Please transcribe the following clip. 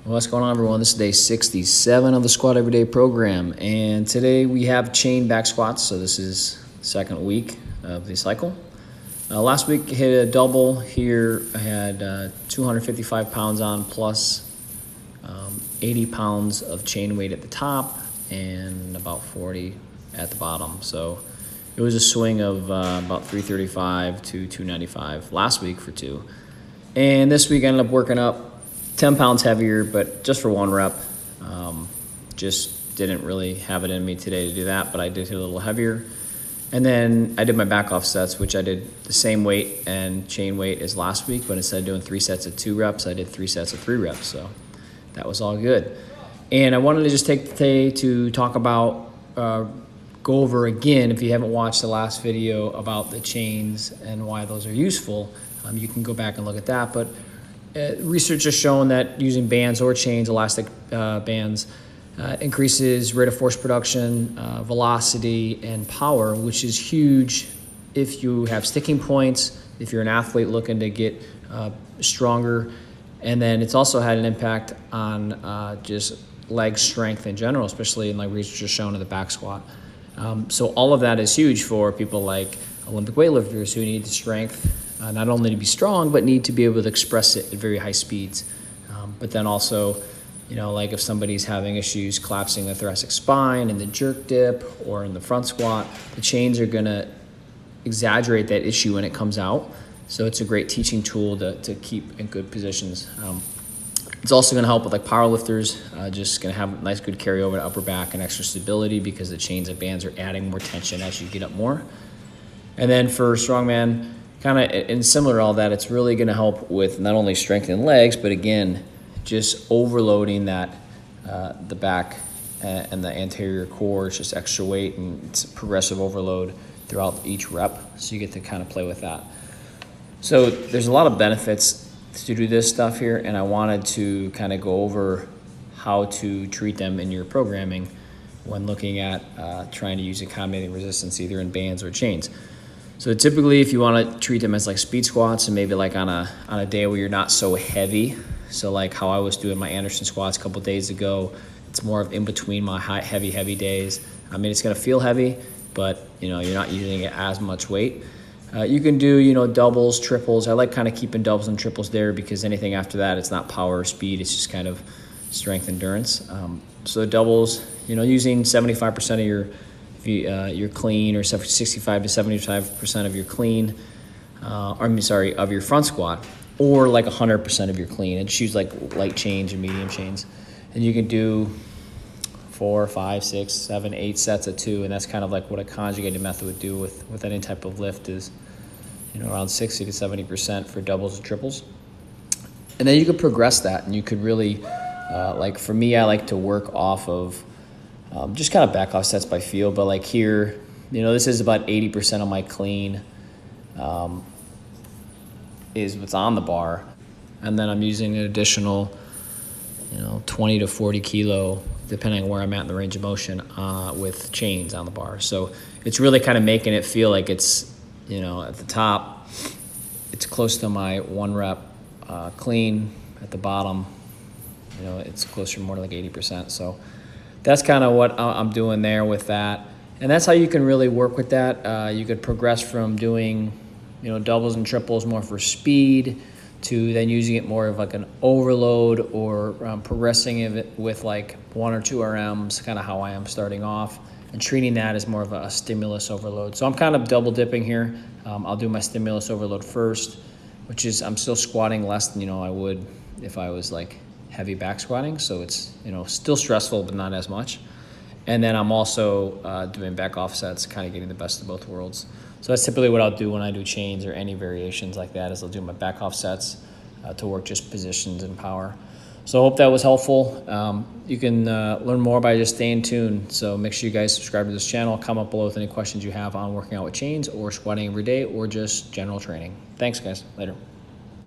What's going on, everyone? This is day 67 of the Squat Everyday program, and today we have chain back squats. So this is the second week of the cycle. Last week I hit a double. Here I had 255 pounds on plus 80 pounds of chain weight at the top and about 40 at the bottom. So it was a swing of about 335 to 295 last week for two. And this week I ended up working up 10 pounds heavier, but just for one rep. Just didn't really have it in me today to do that, but I did hit a little heavier. And then I did my back off sets, which I did the same weight and chain weight as last week, but instead of doing 3 sets of 2 reps, I did 3 sets of 3 reps. So that was all good. And I wanted to just take the day to talk about, go over again, if you haven't watched the last video about the chains and why those are useful, you can go back and look at that. But research has shown that using bands or chains, elastic bands, increases rate of force production, velocity, and power, which is huge if you have sticking points, if you're an athlete looking to get stronger. And then it's also had an impact on just leg strength in general, especially in like research has shown in the back squat. So all of that is huge for people like Olympic weightlifters who need the strength, not only to be strong, but need to be able to express it at very high speeds. But then also, you know, like if somebody's having issues collapsing the thoracic spine in the jerk dip or in the front squat, the chains are gonna exaggerate that issue when it comes out. So it's a great teaching tool to keep in good positions. It's also gonna help with like powerlifters, just gonna have a nice good carryover to upper back and extra stability because the chains and bands are adding more tension as you get up more. And then for strongman, kind of and similar to all that, it's really going to help with not only strengthening legs, but again, just overloading that the back and the anterior core. It's just extra weight and it's progressive overload throughout each rep. So you get to kind of play with that. So there's a lot of benefits to do this stuff here, and I wanted to kind of go over how to treat them in your programming when looking at trying to use accommodating resistance either in bands or chains. So typically if you want to treat them as like speed squats and maybe like on a day where you're not so heavy, so like how I was doing my Anderson squats a couple days ago, it's more of in between my heavy days. I mean, it's going to feel heavy, but you know, you're not using it as much weight. You can do, you know, doubles, triples. I like kind of keeping doubles and triples there because anything after that, it's not power or speed, it's just kind of strength endurance. So doubles, you know, using 75% of your clean, or 65 to 75% of your clean, of your front squat, or like 100% of your clean. And just use like light chains or medium chains. And you can do 4, 5, 6, 7, 8 sets of 2. And that's kind of like what a conjugated method would do with any type of lift is, you know, around 60 to 70% for doubles and triples. And then you could progress that, and you could really, like for me, I like to work off of just kind of back off sets by feel, but like here, you know, this is about 80% of my clean is what's on the bar. And then I'm using an additional, you know, 20 to 40 kilo, depending on where I'm at in the range of motion, with chains on the bar. So it's really kind of making it feel like it's, you know, at the top, it's close to my 1 rep clean. At the bottom, you know, it's closer more to like 80%. So that's kind of what I'm doing there with that. And that's how you can really work with that. You could progress from doing, you know, doubles and triples more for speed to then using it more of like an overload, or progressing it with like 1 or 2 RMs, kind of how I am starting off, and treating that as more of a stimulus overload. So I'm kind of double dipping here. I'll do my stimulus overload first, which is I'm still squatting less than, you know, I would if I was like heavy back squatting, so it's, you know, still stressful but not as much. And then I'm also doing back offsets, kind of getting the best of both worlds. So that's typically what I'll do when I do chains or any variations like that, is I'll do my back offsets to work just positions and power. So I hope that was helpful. You can learn more by just staying tuned. So make sure you guys subscribe to this channel. Comment below with any questions you have on working out with chains or squatting every day or just general training. Thanks guys, later.